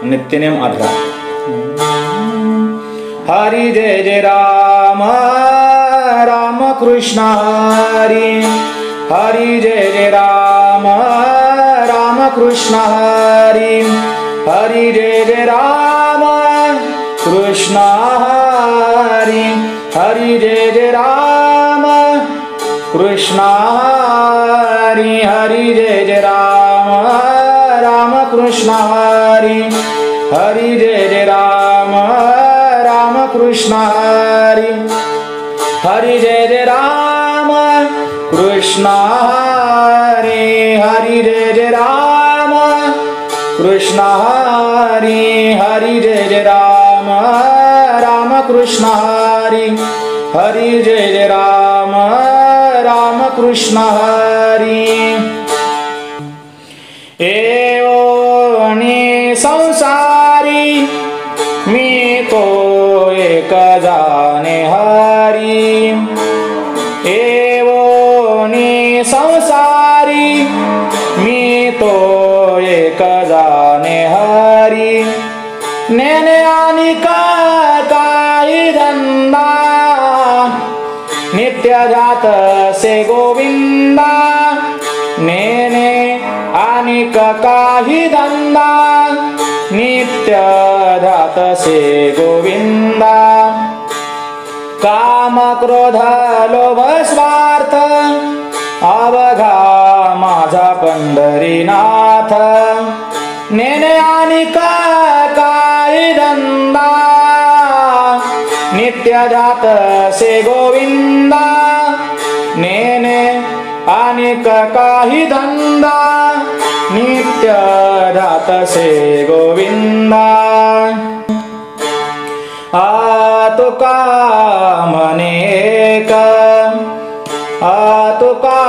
नित्यनेम 8. हरी जय जय राम राम कृष्ण हरी. हरी जय जय राम राम कृष्ण हरी. हरी जय जय राम कृष्ण हरी. हरी जय जय राम कृष्ण हरी. हरी जय जय राम राम कृष्ण हरी. हरी जय जय राम राम कृष्ण हरी. हरी जय जय राम कृष्ण हरी. हरी जय जय राम कृष्ण हरी. हरी जय जय राम राम कृष्ण हरी. हरी जय जय राम राम कृष्ण हरी. एवोनी संसारी मी तो एक जाने हरी. एवोनी संसारी मी तो एक जाने हरी. नेने आणि काही धंदा नित्य जात से गोविंदा. नेने आणि काही धंदा नित्य जात से गोविंदा. काम क्रोध लोभ स्वार्थ अवघा माझा पंढरीनाथ. नेने आणि काही धंदा नित्य जात से गोविंदा. नेने आणि काही धंदा नित्य जात से गोविंदा. तुका म्हणे एक तुका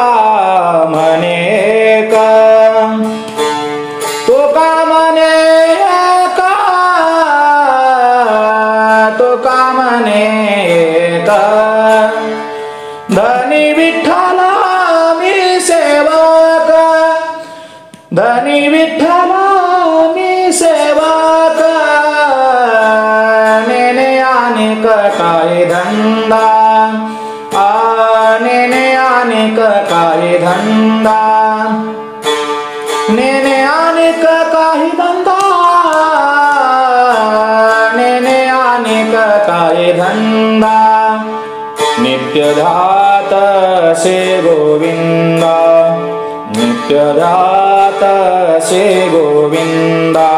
म्हणे एक. तुका म्हणे एक तुका म्हणे एक. धनी विठ्ठला मी सेवक. धनी विठ्ठला मी सेवक. नेने अनेक काही धंदा. नेने अनेक काही धंदा. नेने अनेक काही धंदा. नेने अनेक काही धंदा. नित्य धात से गोविंदा. नित्य धात से गोविंदा.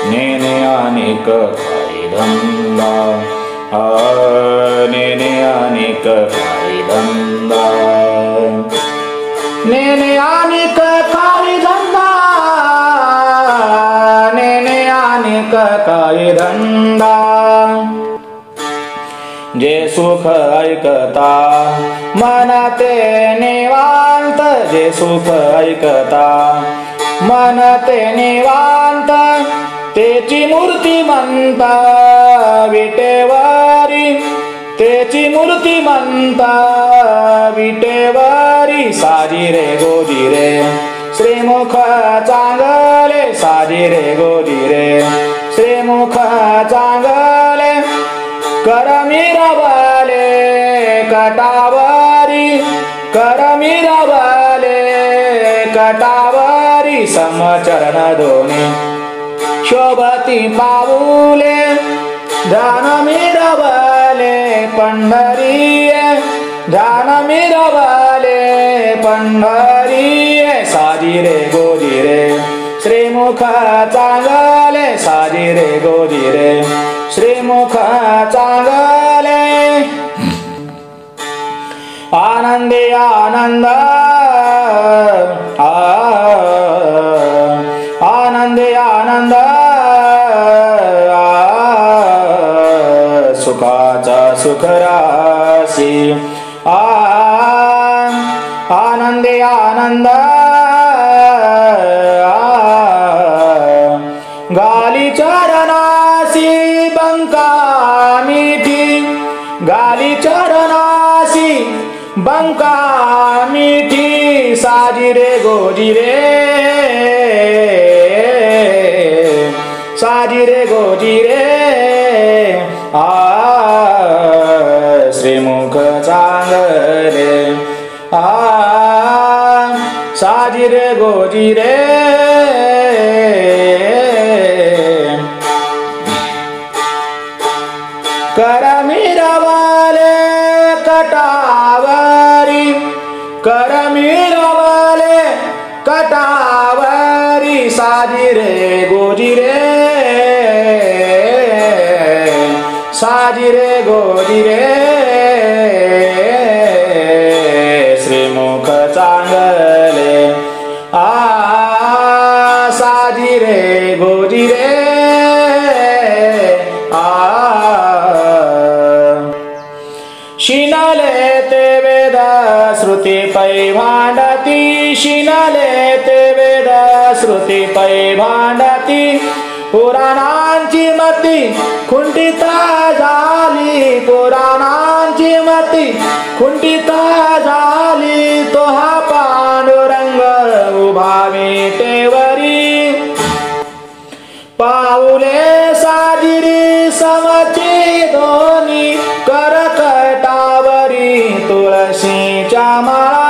नेने अनेक काही धंदा. नेने अनेक काही धंदा. नेने अनेक काही धंदा. नेने अनेक काही धंदा. जे सुख ऐकता मनाते निवांत. जे सुख ऐकता मनाते निवांत. तेची मूर्ती म्हणता विटेवारी. तेची मूर्ती म्हणता विटेवारी. साजी रे गोदी रे श्रीमुख चांगले. साजी रे गोदी रे श्रीमुख चांगले. करमी रवले कटावारी. करमी रवले कटावारी. समचरण दोन्ही शोभती पाऊले. ध्यान मिरवले पंढरी. ध्यान मिरवले पंढरी. साजी रे गोदी रे श्रीमुख चांगले. साजी रे गोदी रे श्रीमुख चांगले. आनंदी आनंद आनंदी आनंद. सुखाचा सुख राशी. आनंदी आनंद. गाली चरणासी बंका मिठी. गाली चरणासी बंका मिठी. साजी रे गोजी रे साजी रे गोजी रे श्रीमुख चांगले साजी रे गोजी रे करमिरवाले कटावरी करमिरवाले कटावरी साजी रे गोजी रे साजी रे गोजी रे श्रीमुख चांगले साजी रे गोजी रे शिनले ते वेद श्रुती पै भांडती शिनले ते वेद श्रुती पै भांडती पुराणांची मती खुंटिता झाली पुराणांची मती खुंटिता झाली तो हा पांडुरंग उभा विटेवरी पाऊले साजिरी समची दोन्ही करकटावरी तुळशीच्या माळा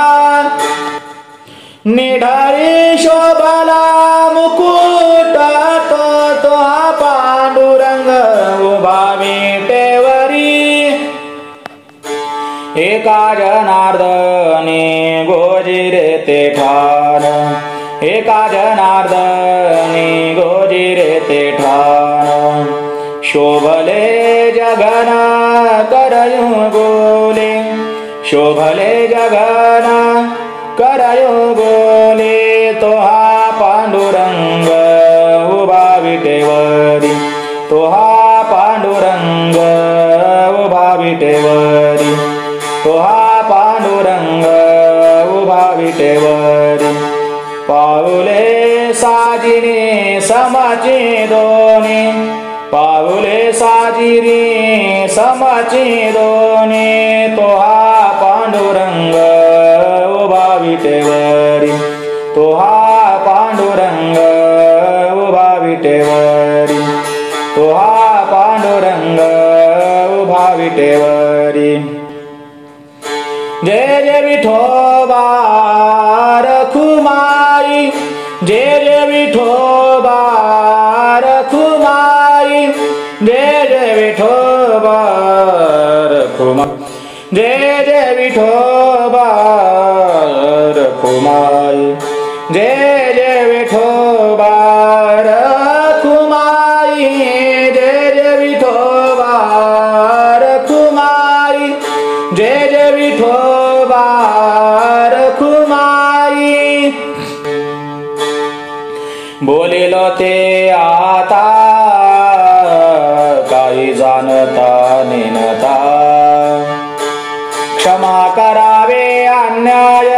निढारी शोभला मुकुट तो हा पांडुरंग उभा विटेवरी एका जनार्दने गोजिरे ते ठाण एका जनार्दने गोजिरे ते ठाण शोभले जगन करयु गोले शोभले जगन करयु गोले तो हा पांडुरंग उभा विटेवरी तो हा पांडुरंग उभा विटेवरी तो हा पांडुरंग उभा विटेवरी पाऊले साजिरे समचे दोन्ही पाऊले साजिरे समचे दोन्ही तो हा पांडुरंग उभा विटेवरी तो हा पांडुरंग उभा विटेवरी तो हा पांडुरंग उभा विटेवरी जय जय विठोबा रखुमाई जय जय विठोबा रखुमाई जय जय विठोबा रखुमाई जय जय विठोबा रखुमाई जय जय विठोबा रखुमाई जय जय विठोबा रखुमाई जय जय विठोबा रखुमाई बोलिलो ते आता काही जाणता नेनता क्षमा करावे अन्याय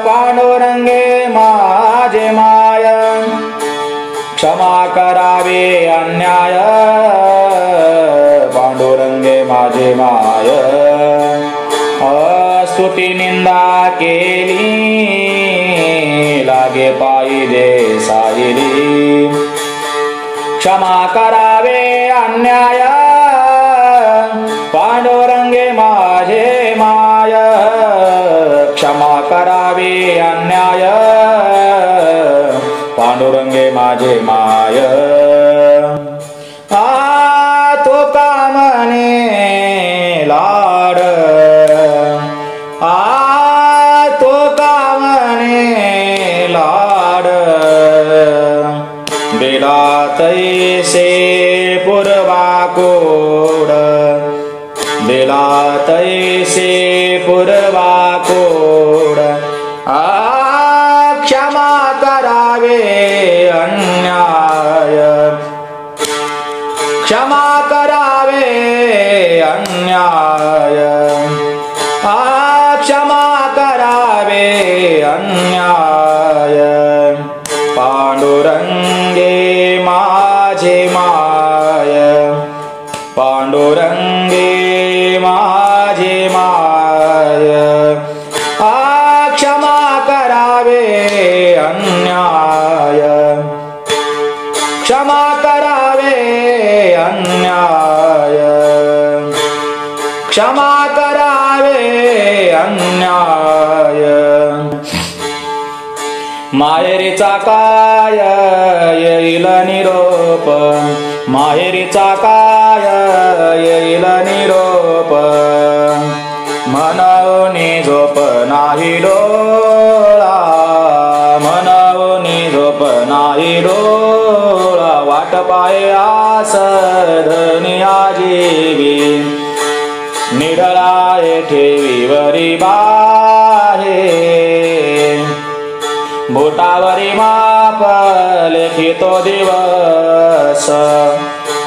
पांडुरंगे माझे माय क्षमा करावे अन्याय पांडुरंगे माझे माय स्तुती निंदा केली लागे पायी दे सायली क्षमा करावे अन्याय पांडुरंगे माझे माय क्षमा करावे अन्याय पांडुरंगे माझे माय तो कामने लाड तो कामने लाड बेला तैसे पुरवाकोड बेला तैसे पुरवाकोड क्षमा करावे अन्याय क्षमा करावे अन्याय क्षमा करावे अन्याय पांडुरंगे माझे माय पांडुरंगे माझे माय क्षमा करावे अन्याय अन्याय क्षमा करावे अन्याय माहेरीचा काय येईल निरोप माहेरीचा काय येईल निरोप मनवनी झोप नाही डोळा मनवनी झोप नाही डोळा वाट पाहे आस धनी आजीवी निढळाये ठेवी वरी बाहे बोटावरी माप लेखितो दिवस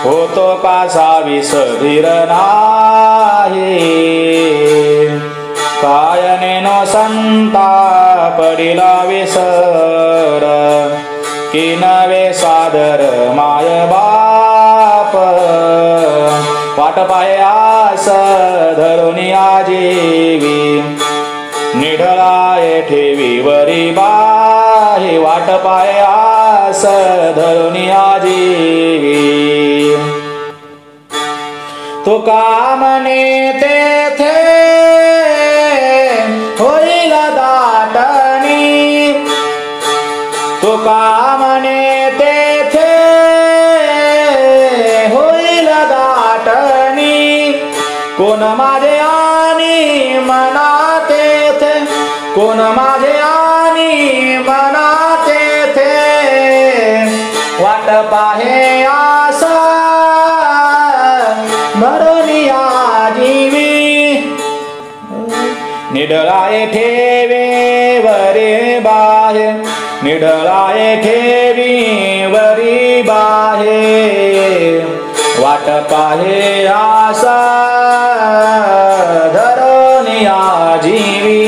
होतो कासा विसधीर नाही कायने नो संता पडिला विसर की नवे सादर माय बाप वाट पाहे आस धरुनी आजीवी निढळाये ठेवी वरी बाहे वाट पाहे आस धरुनी आजीवी तुका मने तेथे होईल दाटणी तुका मने तेथे होईल दाटणी कोण माझे आणि मना तेथे कोण माझे आणि मना तेथे वाट पाहे आसा धरुनी आजीवी निढळाये ठेवी वरी बाहे निढळाये ठेवी वरी बाहे वाट पाहे आसा धरुनी आजीवी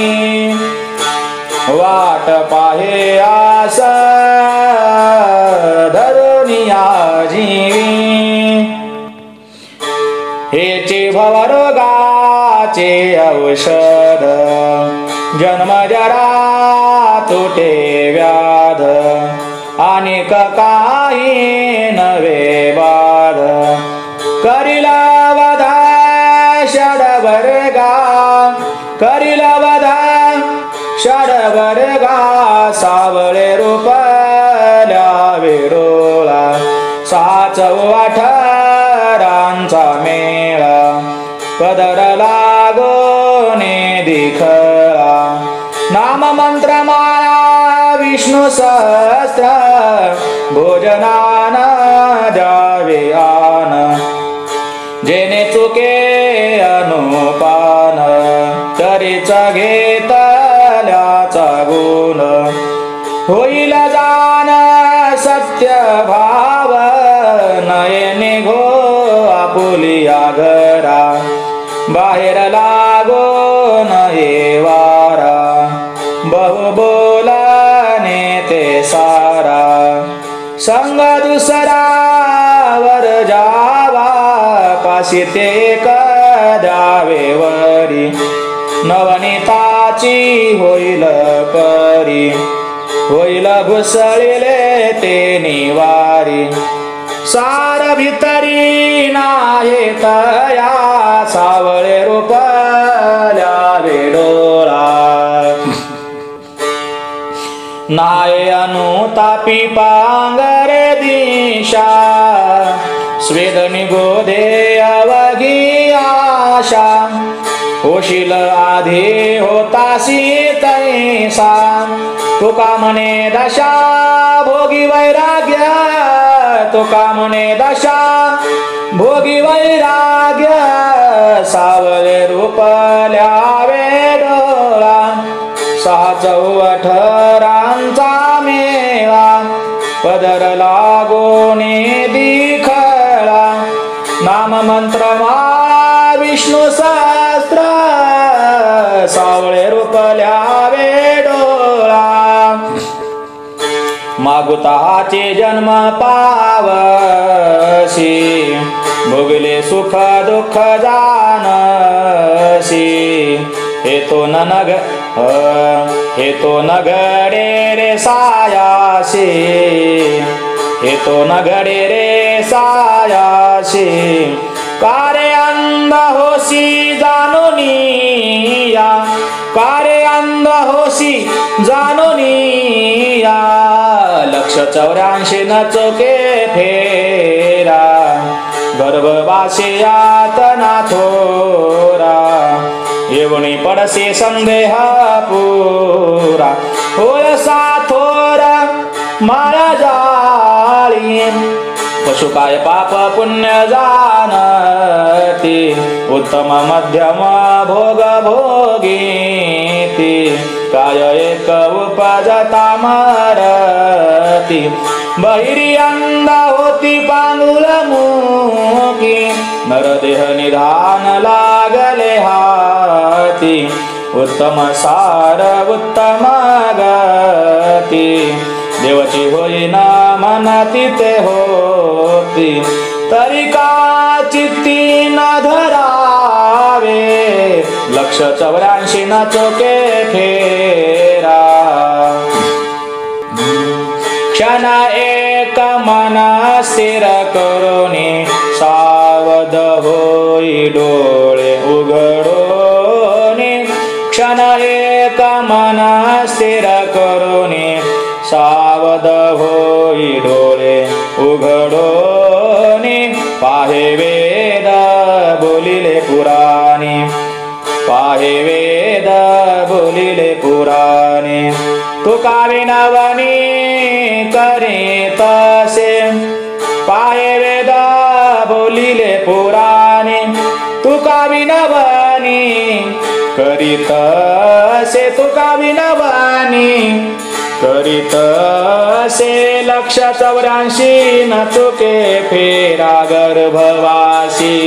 वाट पाहे आसा धरुनी आजीवी हेचे भवरोगाचे औषध जन्मजरा तुटे व्याध अनेक काही नवे बाध करिला वधा षडवर्गा करिला वधा षडवर्गा सावळे रूपल्या विडोळा 6-18 मेळा पदर लागोने दिखळा नाम मंत्र माळा विष्णू सहस्त्र भोजनान द्यावे आन जेने चुके अनुपान तरीच घेतल्याचा गुण होईल जाण सत्य भाव नयने घो आपुलिया घरा बाहेर लागो नये वारा बहु बोलाने ते सारा संग दुसरा वर जावा पाशी ते कदावे वरी नवनीताची होईल परी होईल घुसळिले ते निवारी सार भितरी नाहे तया सावळे रूपल्या वेडोळा नाये अनुतापी पांगरे दिशा स्वेद निगोधे अवघी आशा होशील आधी होतासी तैसा तुका म्हणे दशा भोगी वैराग्य तुका म्हणे दशा भोगी वैराग्य सावळे रूपल्या वेडोळा 6-18 मेळा पदर लागोने दिखळा नाम मंत्र माळा विष्णू सहस्त्र सावळे रूपल्या वेडोळा मागुताचे जन्म पावसी भोगले सुख दुःख जानसी हे तो नगडे रे सायासी हे तो नगडे रे साया वासी कारे अंध होसी जाणोनिया कारे अंध होसी जाणोनिया 184 न चोके फेरा गर्भवासी यातना थोरा येवणी पडसे संदेह पुरा होय साथोरा माया जाळी पशुकाय पाप पुण्य जाणती उत्तम मध्यम भोग भोगीती काय एक उपजता मरती बहिरी अंध होती पांडुल मुखी नरदेह निधान लागले हाती उत्तम सार उत्तम गती देवाची होईना मनाती ते होती तरी का चित्ती न धरावे 184 न चोके फेरा क्षण एक मन स्थिर करोनी सावध होई डोळे उघडोनी क्षण एक मन स्थिर करोनी सावध होई डोळे उघडोनी पाहे वेद बोलिले पुराणी पाहे वेद बोलिले पुराणी तुका विनवणी करीत असे पाहे वेद बोलिले पुराणी तुका विनवणी करीत असे तुका विनवणी करीत असे 184 न चुके फेरा गर्भवासी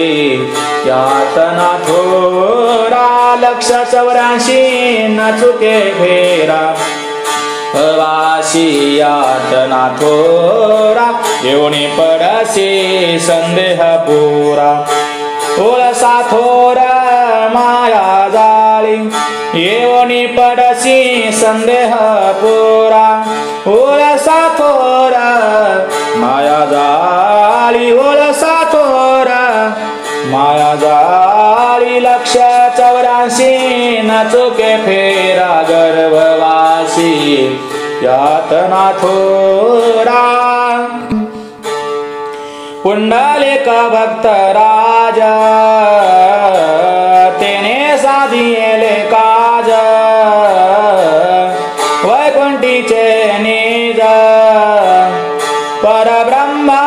यातना थोरा 184 न चुके फेरा वासी यातना थोरा येवणी पडसे संदेह पुरा ओळसा थोर माया जाळी येवणी पडसी संदेह पुरा ओळसा थोर माया जाळी ओळसा थोर माया जाळी 184 न चुके फेरा गर्भवासी यातना थोरा पुंडलिक भक्त राजा तेने साधिले काज वैकुंठीचे निज परब्रह्मा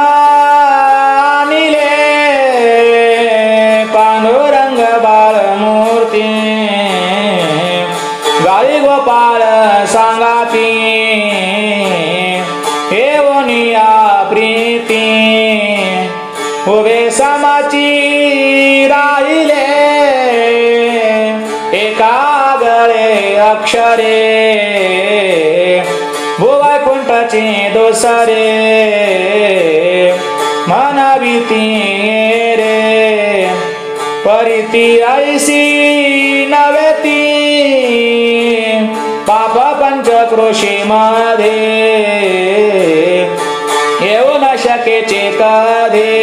निले पांडुरंग बाळमूर्ती गाई गोपाळ सांगाती हेवनिया प्रीती उभे समाची राहिले एका गळे अक्षरे वैकुंठाची दोसरे मनविती रे परिती ऐसी नवेती पाप पंचक्रोशी मध्ये येऊ न शकेचे कधे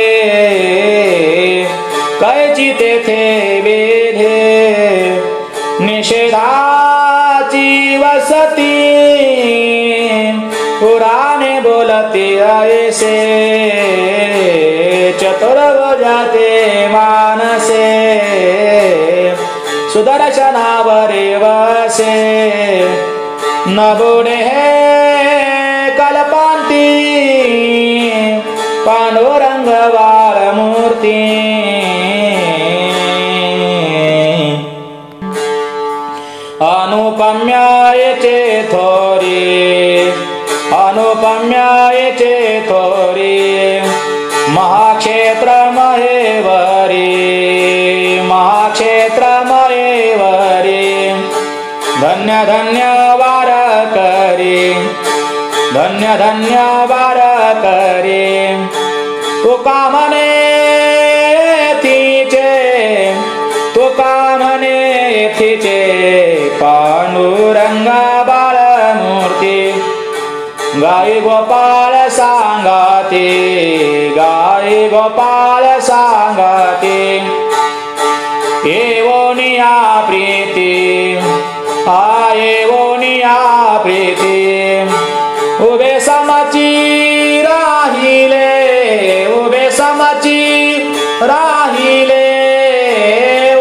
कैची तेथे वेधे निषेधाची वसती पुराणे बोलते ऐसे चतुर्भुजाते मानसे सुदर्शनावरे वसे न बोडे हे कल्पांती पांडुरंग बाळमूर्ती अनुपम्यायचे थोरी अनुपम्यायचे थोरी महाक्षेत्र महेवरी महाक्षेत्र महेवरी धन्य धन्य वार करी धन्य धन्य वार करी तुका म्हणे तिचे तुका म्हणे तिचे पांडुरंगा बाळमूर्ती गाई गाई गोपाळ सांगते, गाई गोपाळ सांगते, येवोनिया प्रीती, हा येवोनिया प्रीती, उभे समची राहिले, उभे समची राहिले,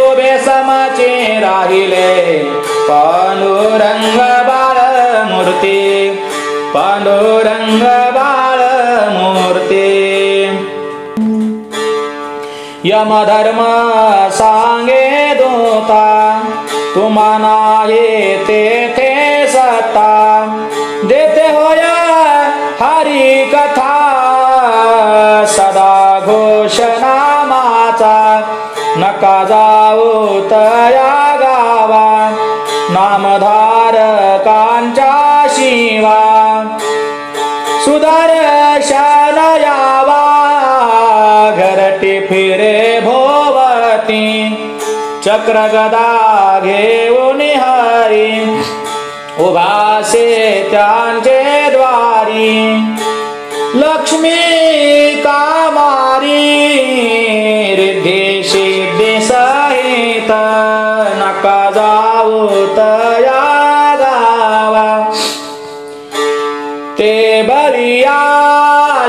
उभे समची राहिले, पांडुरंग बाळमूर्ती, पांडुरंग बाळमूर्ती. यमधर्म सांगे दूता, तुम्हाला येते सत्ता, देते होय हरी कथा, सदा घोषणामाचा, नका जाऊ तया गावा, नामधारकांच्या शिवा, सुदर्शन यावा, घरटी फिरे भोवती, चक्र गदा घेऊन हरी, उभासे त्यांचे द्वारी, लक्ष्मी कामारी, रिद्धी सिद्धी सहित, नका जाऊ तया गावा, ते बलिया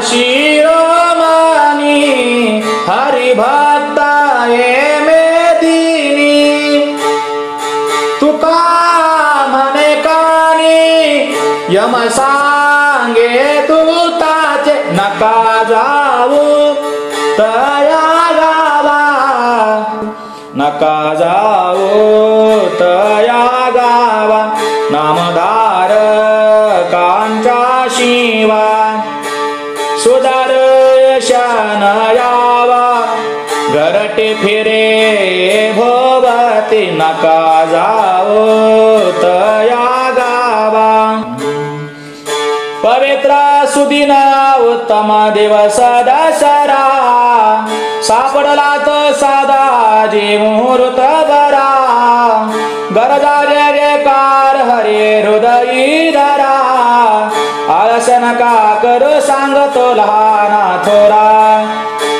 शिरोमणी, हरिभक्त ये मेदिनी, तुका म्हणे कानी, यम सांगे दूताचे, नका जाऊ तया गावा, नका जाऊ तया गावा, नामधारकांच्या शिवा, सुदर्शन यावा, घरटे फिरे भोवती, नका जाऊ तया गावा. पवित्र सुदिन उत्तम दिवस दसरा, सापडला तो साधाजी मुहूर्त बरा, गरजा जयकार हरे हृदयी धरा, आळस नका करू सांगतो लहाना थोरा,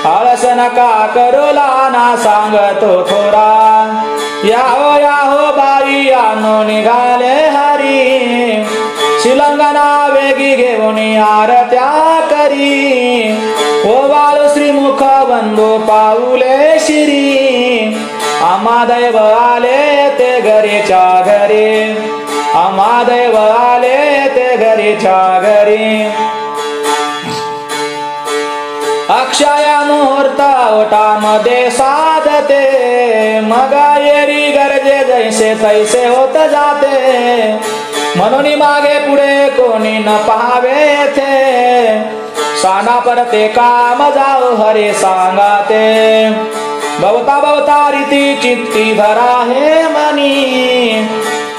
आळस नका करू लहाना सांगतो थोरा, याहो याहो बाई यानो निघाले हरी, शिलंगना वेगी घेऊन आरत्या करी, ओवाळू श्रीमुख बंधू पाऊले शिरी, आम्हा दैव आले ते घरीच्या घरी, आम्हा दैव आले ते घरीच्या घरी. अक्षय मुहूर्त ओटामध्ये साधते, मग येरी गरजे जैसे तैसे होत जाते, म्हणून मागे पुढे कोणी न पाहावे थे, साना परते काम जाऊ हरे सांगाते, भवता भवता रीती चित्ती धरा हे मनी,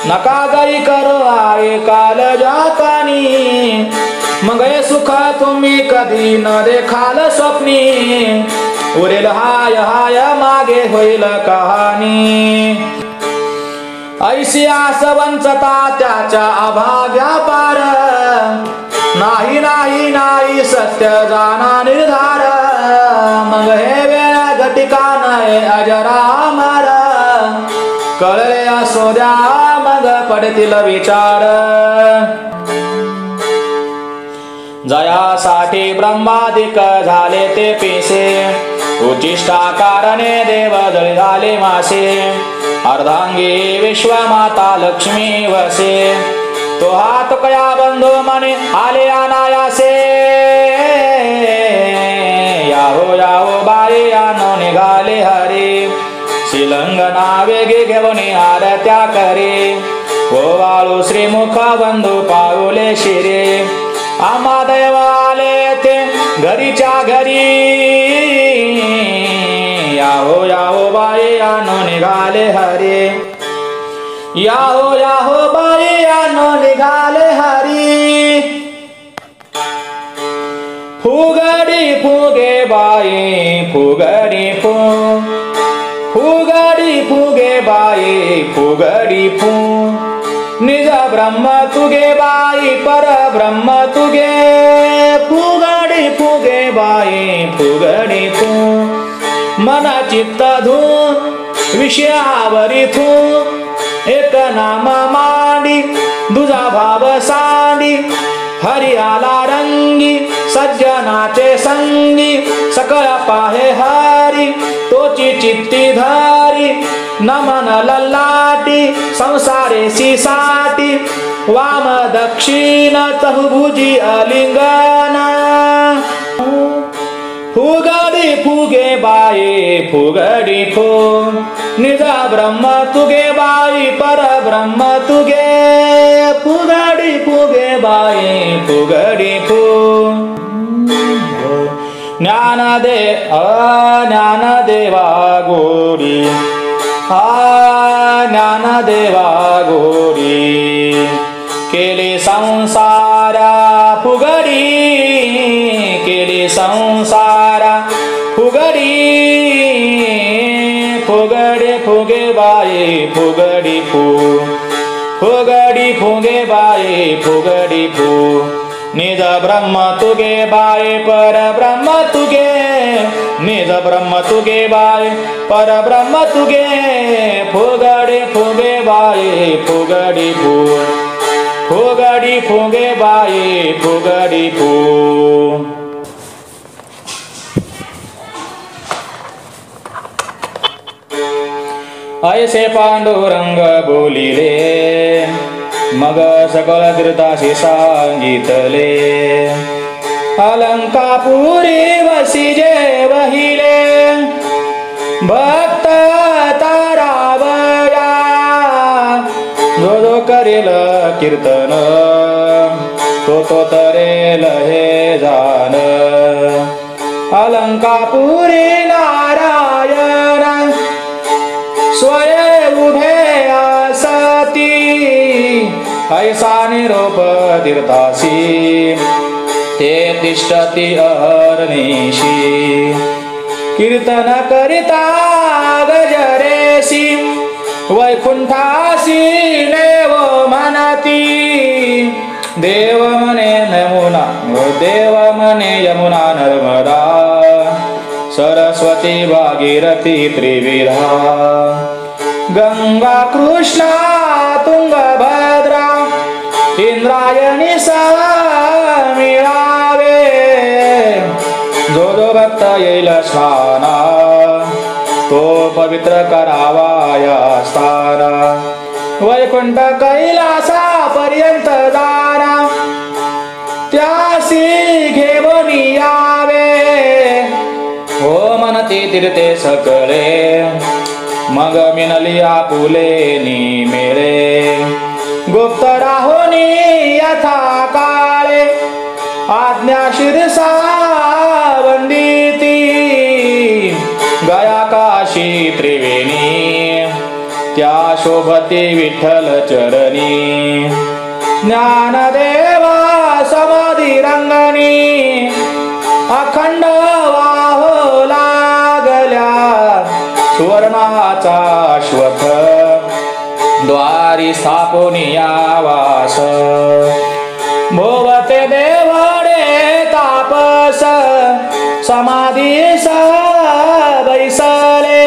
नका गई करो आये काल जातानी, मग हे सुख तुम्ही कधी न देखाल स्वप्नी, उरेल हाय हाय मागे होईल कहाणी, ऐशी आसवंचता त्याच्या अभाग्या पार, नाही नाही नाही सत्य जाना निर्धार, मग हे वेळ घटिका नये अजरामर, कळले असो द्या मग पडतील विचार. जयासाठी ब्रह्मादिक झाले ते पिसे, उच्चिष्टा कारणे देव जळी झाले मासे, अर्धांगी विश्वमाता लक्ष्मी वसे, तो हात कया बंधू मने आले अनायासे, याहो याहो बाई यानो निघाले हरी, शिलंगना वेगे घेऊन आरत्या करे, ओवाळू श्रीमुख बंधू पाऊले शिरे, आम्हा दैव आले ते घरीच्या घरी, याहो याहो बाई यानो निघाले हरी, याहो याहो बाई यानो निघाले हरी. फुगडी फुगे बाई फुगडी फू, फुगडी फुगे बाई फुगडी फू, निज ब्रह्म तुगे बाई पर ब्रह्म तुगे फुगडी फुगे बाई फुगडी तू मन चित्त धून विषयावरी थू एक नाम मांडी दुजा भाव सांडी हरि आला रंगी सज्जनाचे संगी सकळ पाहे हरी तोची चित्ती धारी नमन ललाटी संसारेसी साठी वाम दक्षिण चहुभुजी अलिंगन फुगडी फुगे बाई फुगडी फू निज ब्रह्म तुगे बाई पर ब्रह्म तुगे फुगडी फुगे बाई फुगडी फू ज्ञानदेवा गोडी ज्ञानदेवा गोडी केली संसारा फुगडी केली संसारा फुगडी फुगडे फुगे बाई फुगडी फू फुगडी फुगे बाई फुगडी फू निज ब्रह्म तुगे बाई पर ब्रह्म तुगे निज ब्रह्म तुगे बाई पर ब्रह्म तुगे फुगडी फुगे बाई फुगडी फू फुगडी फुगे बाई फुगडी फू ऐसे पांडुरंग बोलिले मग सकल तीर्थाशी सांगितले अलंकापुरी वसिजे वहिले भक्त तारावया जो जो करेल कीर्तन तो तरेल हे जान अलंकापुरी नारायण स्वयं उभे आसती ऐसा निरोप तीर्थासी ते तिष्ठती अहर्निशी कीर्तन करिता गजरेसी वैकुंठासी देव म्हणती देव मने यमुना देव मने यमुना नर्मदा सरस्वती भागीरथी त्रिविधा गंगा कृष्णा तुंगभद्रा इंद्रायणी मिळावे जो जो भक्त येईल स्नाना तो पवित्र करावाया स्थाना वैकुंठ कैलासा पर्यंत जाना त्यासी घेऊन यावे हो म्हणते तीर्थे सकळे मग मिनली आपुले निमेळे गुप्त राहुनी यथा काळे आज्ञा शिरसा वंदिती गया काशी त्रिवेणी त्या शोभती विठ्ठल चरणी ज्ञानदेवा समाधी रंगणी अखंड वाहो लागल्या सुवर्णाचा अश्वथ द्वारी स्थापुनिया वास भोवते देवडे तापस समाधीस बैसले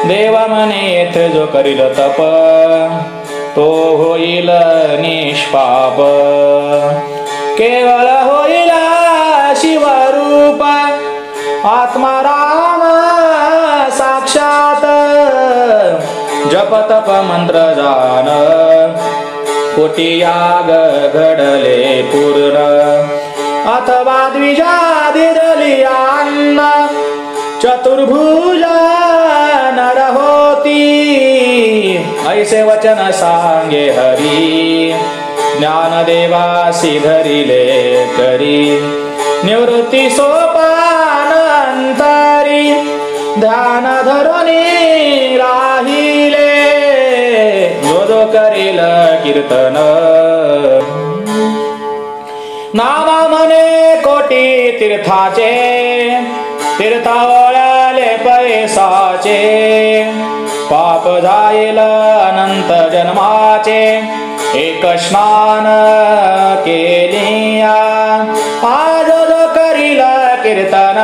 देव मनेत जो करील तप तो होईल निष्पाप केवळ होईल शिवरूप आत्माराम साक्षात जप तप मंत्र जान कोटी याग घडले पूर्ण अथवा द्विजा दिदली अन्न चतुर्भुज नर होती ऐसे वचन सांगे हरी ज्ञानदेवासी धरिले करी निवृत्ती सोपान अंतरी ध्यान धरुनी राहिले जो जो करेल कीर्तन नामा म्हणे कोटी तीर्थाचे तीर्थावळले पैसाचे पाप जाईल अनंत जन्माचे एक स्नान केलिया आज जो करील कीर्तन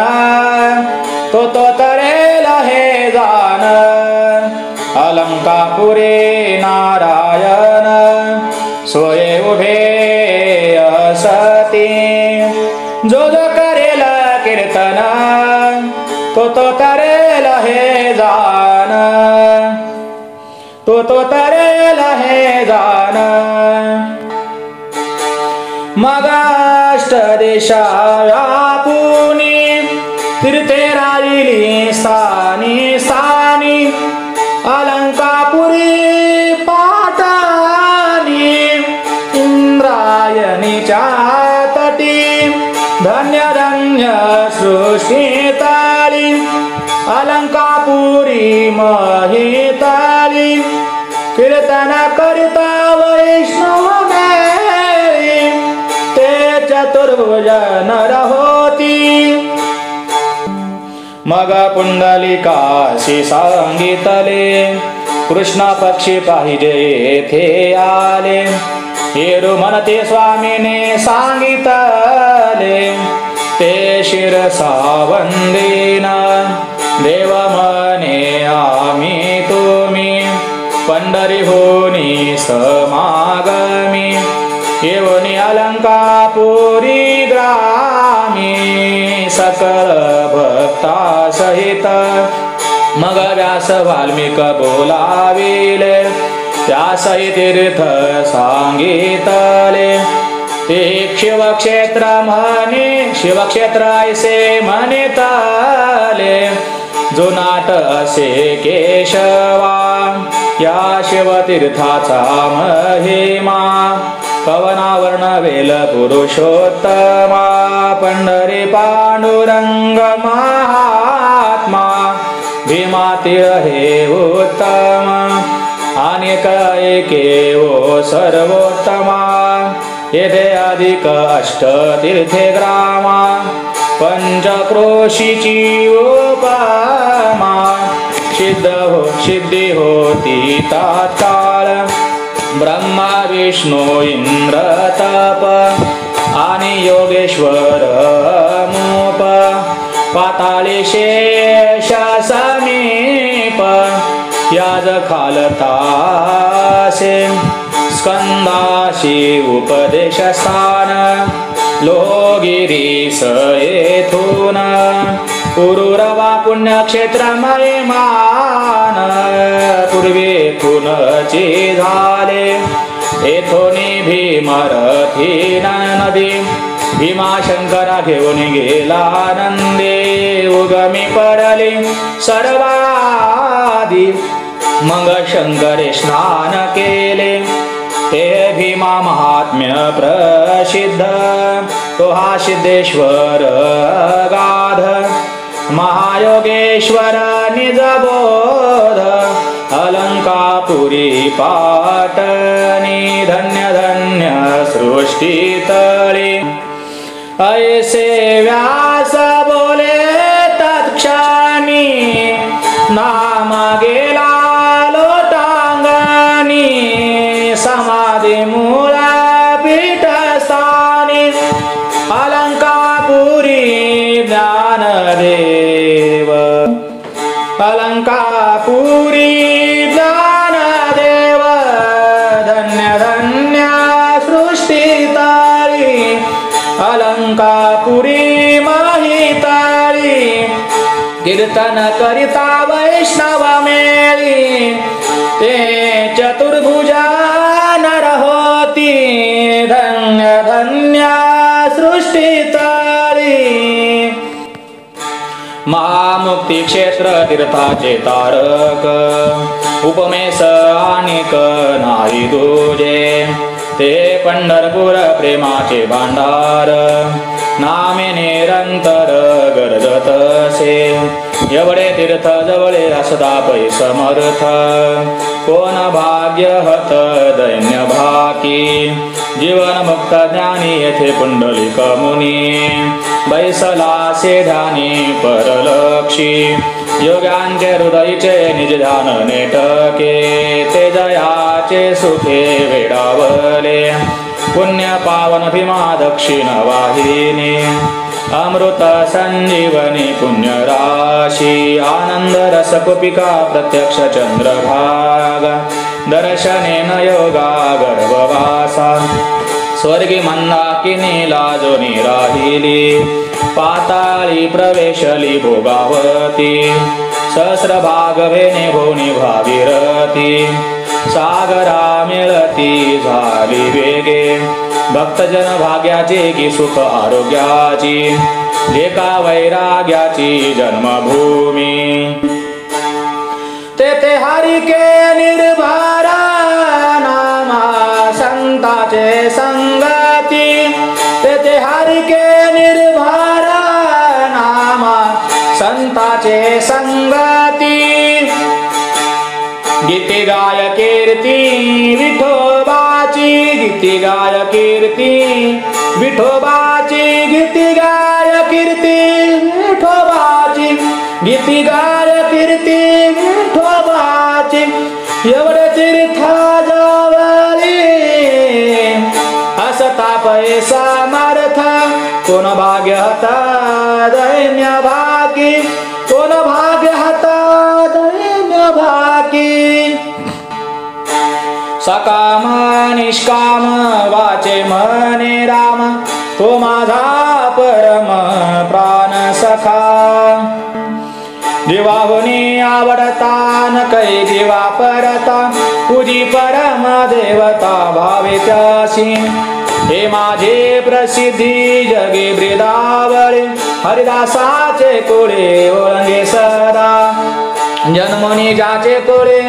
तो तरेल हे जान अलंकापुरी नारायण सोये उभे असती जो करेल कीर्तन तो तरेल हे जान तो तरेल हे जान मगाष्ट देशा व्यापुनी तीर्थे राहिली स्थानी स्थानी अलंकापुरी पाटानी इंद्रायणीच्या तटी धन्य धन्य सृष्टी ताली अलंकापुरी महिताली कीर्तन करिता वैष्णव मेरी ते चतुर्भुज नर होती मग पुंडलिकाशी सांगितले कृष्ण पक्षी पाहिजे येथे आले येरू म्हणते स्वामीने सांगितले ते शिरसा वंदेन देव म्हणे आम्ही तुम्ही पंढरीहूनी समागमी येऊनी अलंकापुरी ग्रामी सकल भक्ता सहित मग व्यास वाल्मिक बोलाविले त्यासही तीर्थ सांगितले ते शिवक्षेत्र म्हणे शिवक्षेत्र ऐसे म्हणितले जो नाट असे केशवा या शिवतीर्थाचा महिमा कवना वर्णवेल पुरुषोत्तमा पंढरी पांडुरंग महात्मा भीमातीर हे उत्तम अनेक एकेवो सर्वोत्तमा येथे अधिक अष्टतीर्थे ग्रामा पंचक्रोशीची उपमा सिद्धी होती तात्काळ ब्रह्मा विष्णू इंद्र तप आणि योगेश्वर मूप पाताळी शेष समीप याज खालतासे स्कंदाशी उपदेश स्थान लोगिरीस येथून पुरुरवा पुण्यक्षेत्र महिमान पूर्वेतूनची झाले येथोनी भीमरथी नदी भीमाशंकरा घेऊन गेला नंदे उगमी पडली सर्वादी मग शंकरे स्नान केले ते भीमा महात्म्य प्रसिद्ध तो हा सिद्धेश्वर गाध महायोगेश्वर निजबोध अलंकापुरी पाटणी धन्य धन्य सृष्टीतळी ऐसे व्यास बोले तत्क्षणी नाम गेला लोटांगणी समाधी मूला पीठस्थानी अलंकापुरी ज्ञानदेव अलंकापुरी ज्ञानदेव धन्य धन्य सृष्टीताळी अलंकापुरी महिताळी कीर्तन करिता वैष्णव मेळी ते चतुर्भुजा नर होती धन्य धन्य सृष्टीताळी महामुक्ती क्षेत्र तीर्थाचे तारक उपमेश आणिक नाही तुझे ते पंढरपूर प्रेमाचे भांडार नामे निरंतर गरजतसे एवढे तीर्थ जवळे असता पै समर्थ कोण भाग्य हत दैन्य भाकी जीवन मुक्त ज्ञानी येथे पुंडलिक मुनी बैसला से ध्यानी परलक्षी योग्यांचे हृदयचे निज ध्यान नेटके ते जयाचे सुखे वेडावले पुण्य पावन भीमा दक्षिण वाहिनी अमृत संजीवनी पुण्य राशी आनंद रस कुपिका प्रत्यक्ष चंद्रभाग दर्शनेन योगा गर्भवासा स्वर्गी मंदाकिनी लाजोनी राहिली पाताळी प्रवेशली भोगावती सहस्रभाग भेने भोनी भागीरथी सागरा मिळती झाली वेगे भक्तजन भाग्याचे की सुख आरोग्याची लेका वैराग्याची जन्मभूमी तेथे हरिके निर्भरा नामा संताचे संगती तेथे हरिके निर्भरा नामा संताचे संगती गीती गाय कीर्ती विठोबाची गीती गाय कीर्ती विठोबाची गीती गाय कीर्ती विठोबाची गीती गाय कीर्ती विठोबाची एवढे तीर्थ जवळी असता पैसा मार्थ कोण भाग्य हता दैन्य भागी कोण भाग्य हता दैन्य भागी सकाम निष्काम वाचे मने राम तो माझा परम प्राण सखा जीवाहुनी आवडता न कै जीवा परता पूजी परम देवता भावे त्यासी हे माझे प्रसिद्धी जगे ब्रिदावळे हरिदासाचे कोळे ओळंगे सदा जन्मनी ज्याचे कोळे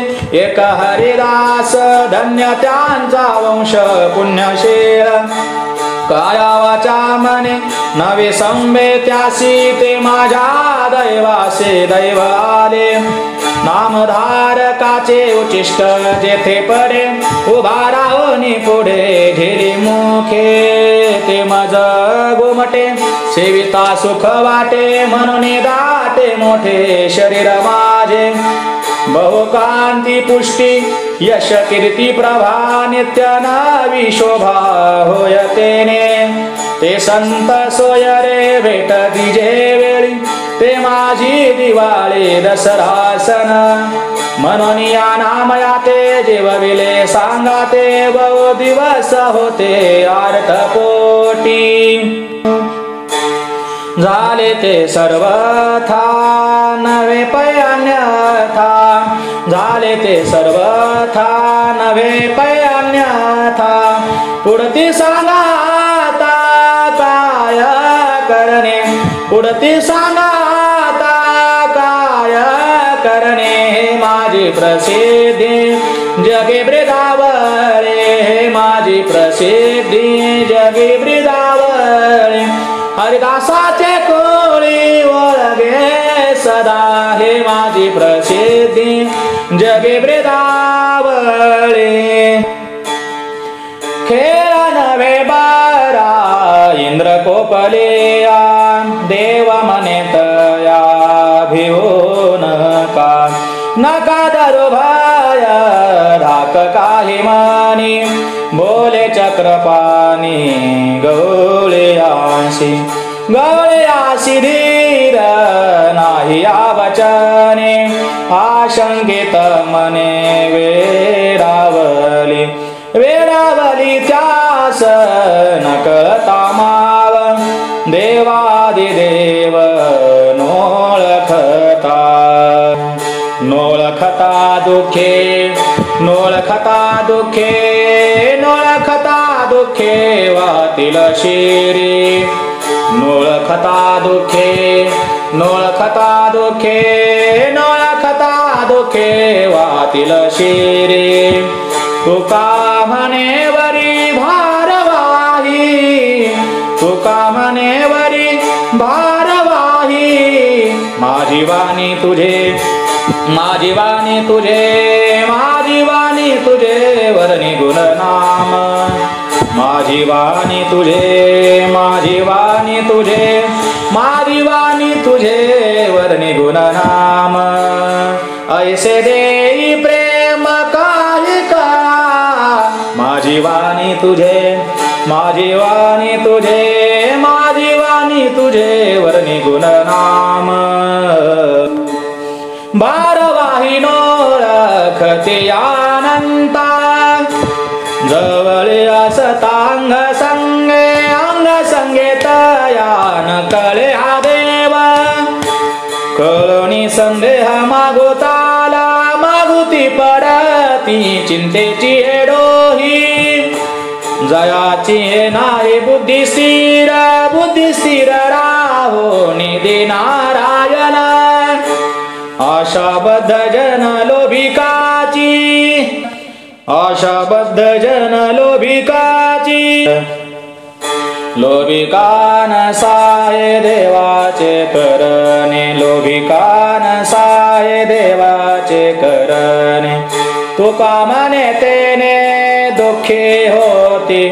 एक हरिदास धन्य त्यांचा वंश पुण्यशील काया वाचा मने नवे संबे त्यासी ते माझ्या दैवासे दैव आले नामधारकाचे उचिष्ट जेथे पडे उभा राहुनी पुढे घेरी मुखे ते मज गोमटे सेविता सुख वाटे म्हणून दाटे मोठे शरीर माझे बहुकांती पुष्टी यश कीर्ती प्रभा नित्य नावी शोभा होयतेने ते संत सोय रे भेट दिजे वेळी ते माझी दिवाळी दसरा सण म्हणून या नामया ते जेवविले सांगा ते बहु दिवस होते आर्थ पोटी झाले ते सर्वथा नवे पयान्यथा झाले ते सर्वथा नवे पयान्यथा पुढती सांगाता काय करणे पुढती सांगाता काय करणे माझी प्रसिद्धी जगे ब्रिदावळे माझी प्रसिद्धी जगे ब्रिदावळे हरिदासाचे कोळी ओळगे सदा हे माझी प्रसिद्धी जगे ब्रिदावळे खेळ नवे बारा इंद्र कोपलिया देव मने तया भिवू नका धरू भय धाक काही मानी बोले चक्रपाणी गवळयासी धीर नाही आवचने आशंकित मने वेडावली त्यास नकळता माव देवादिदेव नोळखता दुखे वातील शिरी नोळखता दुखे वातील शिरी तुका म्हणे वरी भारवाही तुका म्हणे वरी भारवाही माझी वाणी तुझे वर्णी गुणनाम माझी वाणी तुझे वर्णी गुणनाम ऐसे देई प्रेम काही कळा माझी वाणी तुझे माझी वाणी तुझे माझी वाणी तुझे वर्णी गुण नाम बारवाहिनो रखते अनंता जवळ असतांग संगे अंग संगे तयान कळे हा देव कळणी संदेह मागोताला मागुती पडती चिंतेची एडोही जयाची हे नाही बुद्धी स्थिर राहो निधी नारायण आशाबद्ध जन लोभिकाची आशाबद्ध जन लोभिकाची लोभिकान साये देवाचे करणे लोभिकान साये देवाचे करणे तुका म्हणे तेने दुःखी होती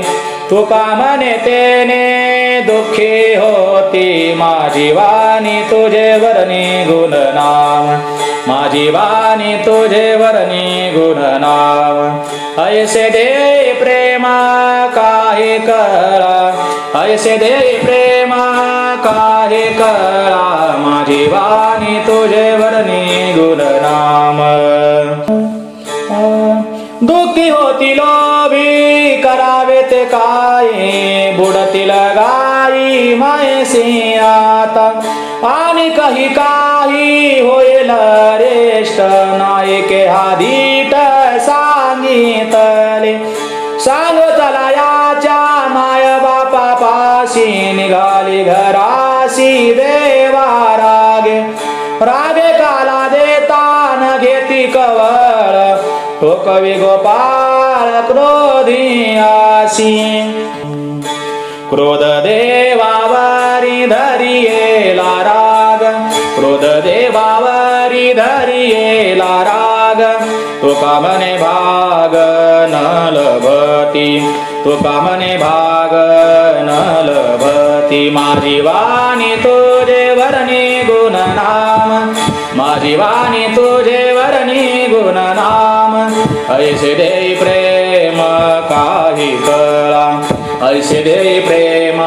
तुका म्हणे तेने दुःखी होती माझी वाणी तुझे वर्णी गुण नाम माझी वाणी तुझे वर्णी गुण नाम ऐसे दे प्रेमा काही कळा ऐसे दे प्रेमा काही कळा माझी वाणी तुझे वर्णी गुण नाम दुःखी होती लोभी करावे ते काय बुडतील गाई मायसी आता आणि काही होईल रेष्ट नायके हादीट सांगितले सांग चला याच्या माय बापा पाशी निघाली घराशी देवा रागे रागे काला देतान घेती कवळ तो कवी गोपाळ क्रोधी आसी क्रोध देवावरी धरियेला राग क्रोध देवावरी धरियेला राग तुका म्हणे भाग न लभती तुका म्हणे भाग न लभती माझी वाणी तुझे वर्णी गुण नाम माझी वाणी तुझे वर्णी गुण नाम ऐसे दे प्रेम काही कळा ऐसे दे प्रेम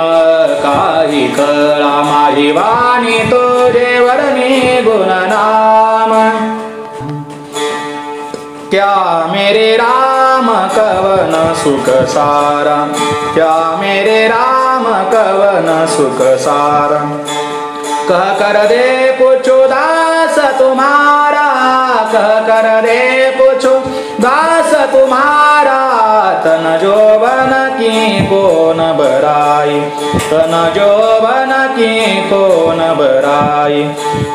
काही कळा माझी वाणी तुझे वर्णी गुण नाम क्या मेरे राम कवन सुख सारा क्या मेरे राम कवन सुख सारा कह कर दे पूछो दास तुम्हारा कह कर दे पूछो दास तुम्हारा तन जोबन की कौन बराई तन जोबन की कौन बराई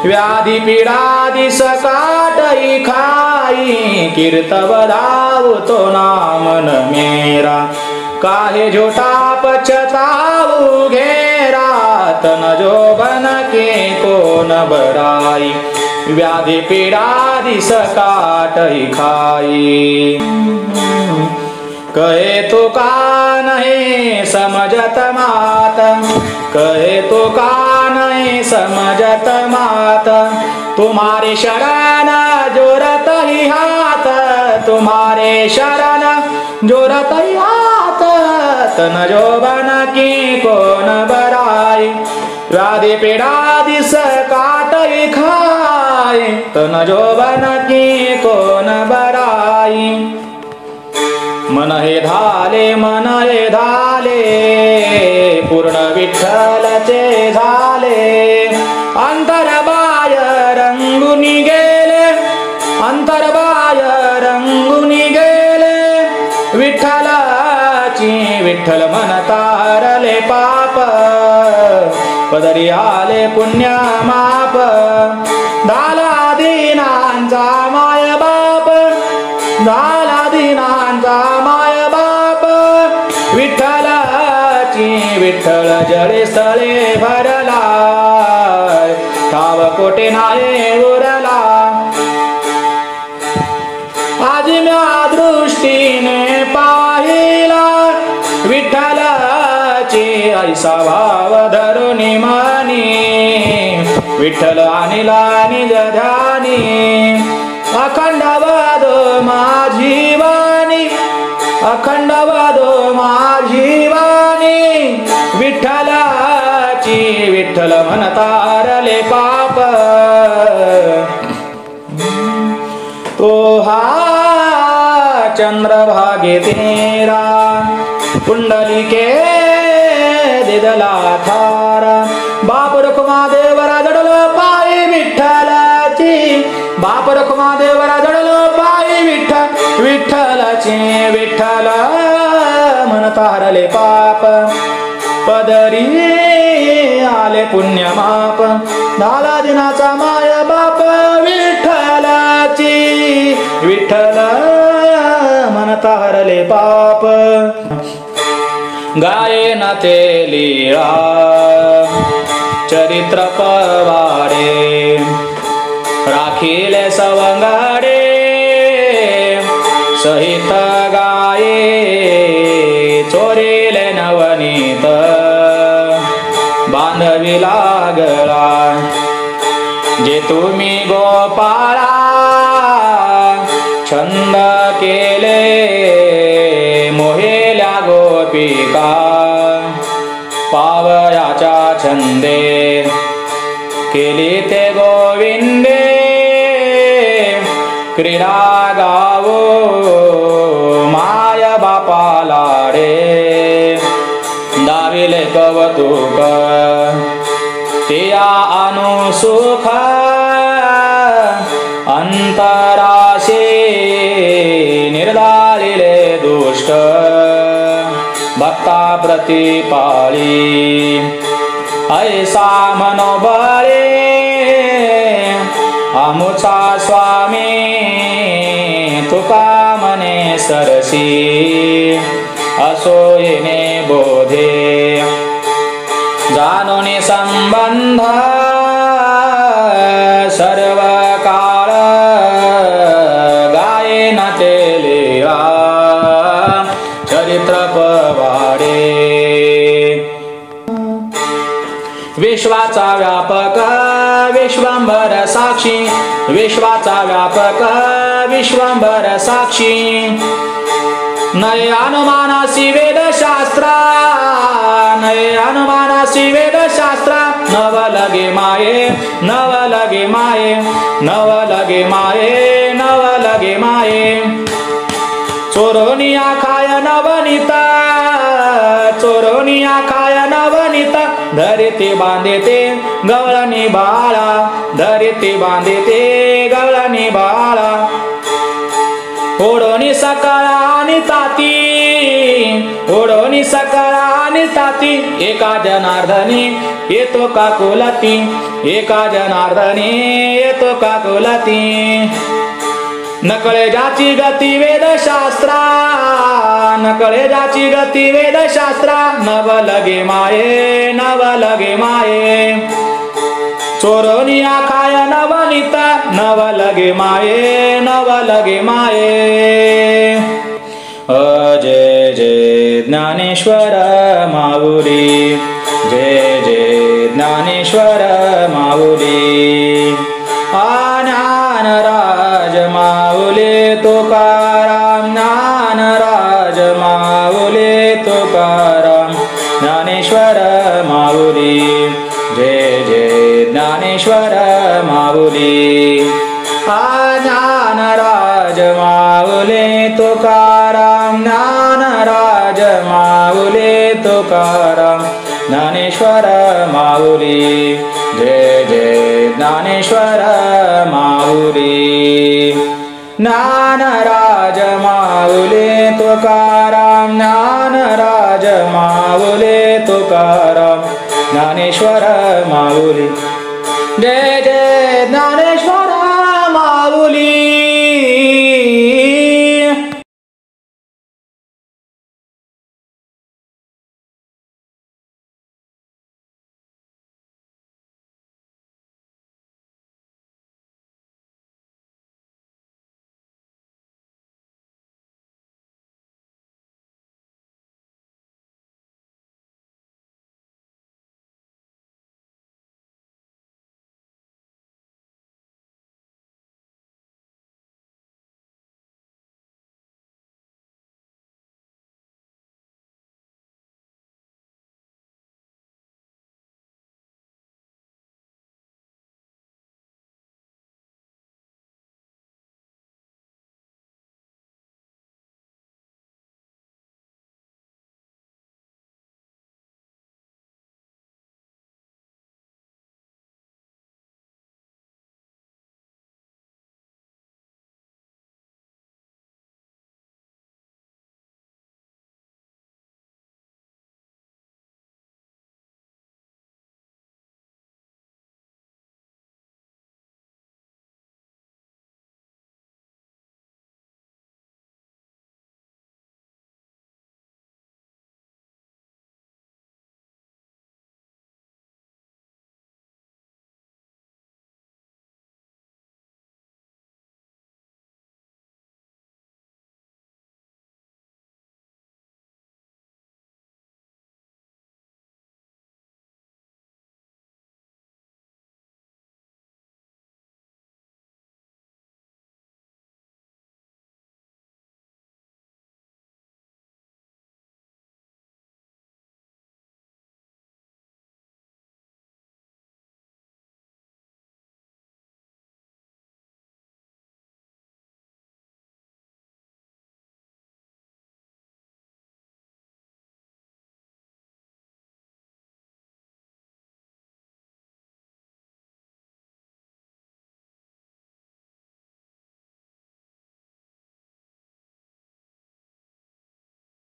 व्याधि पीड़ादि सकाटई खाई कीर्त बधाऊ तो नाम न मेरा काहे झूठा पछताऊ घेरा तन जोबन के कौन बराई व्याधि पीड़ादि सकाटई खाई कहे तो का नहीं समझत मात कहे तो का नहीं समझत मात तुम्हारे शरण जोरत ही हाथ तुम्हारे शरण जोरत ही हाथ तन जोबन की कौन बराई व्याधि पीड़ादि सकाटई खाई तन जोबन की कौन बराई मन हे धाले पूर्ण विठ्ठलचे झाले अंतरबाय रंगुनी गेले अंतरबाय रंगुनी गेले विठ्ठलाची विठ्ठल मन तारले पाप पदरी आले पुण्य माप दाला दीनांचा माय बाप दाला दीनांचा माय बाप विठ्ठलाची विठ्ठल जळे स्थळे भरला ठाव कोटे नाये उरला आज म्या दृष्टीने पाहिला विठ्ठलाची ऐसा भाव धरुनी मानी विठ्ठल आणिला निज ध्यानी अखंडवद माझी वाणी अखंडवद माझी वाणी विठ्ठलाची विठ्ठल म्हणतारले पाप तो हा चंद्रभागे तेरा कुंडलिके दिदला थारा बाप रखुमादेवरा जडलो पायी विठ्ठलाची बाप रखुमादेवरा जडलो पायी विठ्ठलाची विठ्ठल म्हणता हरले पाप पदरी आले पुण्यमाप झाला दिनाचा माया बाप विठ्ठलाची विठ्ठल म्हणता हरले पाप गायेन ते लीळा चरित्र पवाडे राखिले सवंगाडे सहित गाये चोरिले नवनीत बांधवी लागला जे तुम्ही गोपाळा छंद केले मोहेल्या गोपिका पावयाच्या छंदे केली ते गोविंदे क्रीडा गावो माया बापाला रे दाविले कवतुक तिया अनुसुख अंतराशे निर्दाळिले दुष्ट भक्ता प्रतिपाळी ऐसा मनोबळे आमुचा स्वामी तुका मने सरसी असो येणे बोधे जाणोनी संबंध सर्व काळ गायेन ते लीळा चरित्र पवाडे विश्वाचा व्यापक विश्वंभर साक्षी विश्वाचा व्यापक विश्वंभर साक्षी नय अनुमानासी वेदशास्त्रा नय अनुमानासी वेदशास्त्रा नव लगे माये नव लगे माये नव लगे माये नव लगे माये चोरोनिया खाय नवनीता चोरोनिया खाय नवनीता धरिती बांधते गवळणी बाळा धरिती बांधते गवळणी बाळा ओढोनी सकाळ आणि ताती ओढोनी सकाळ आणि ताती एका जनार्दनी येतो का कुलती एका जनार्दनी येतो का कुलती नकळे ज्याची गती वेदशास्त्रा नकळे ज्याची गती वेदशास्त्रा नव लगे माये नव लगे माये चोरोनिया खाय नवनीता नव लगे माये नव लगे माये जय जय ज्ञानेश्वर माऊली जय जय ज्ञानेश्वर माऊली ज्ञानराज माऊली तुकाराम ज्ञानराज माऊली तुकाराम ज्ञानेश्वर माऊली जय जय ज्ञानेश्वर माऊली ज्ञानराज माऊली तुकाराम ज्ञानराज माऊली तुकाराम ज्ञानेश्वर माऊली जय जय ज्ञानेश्वर माऊली ज्ञानराज माऊली तुकाराम ज्ञानराज माऊली तुकाराम ज्ञानेश्वर माऊली जय जय ज्ञानेश्वर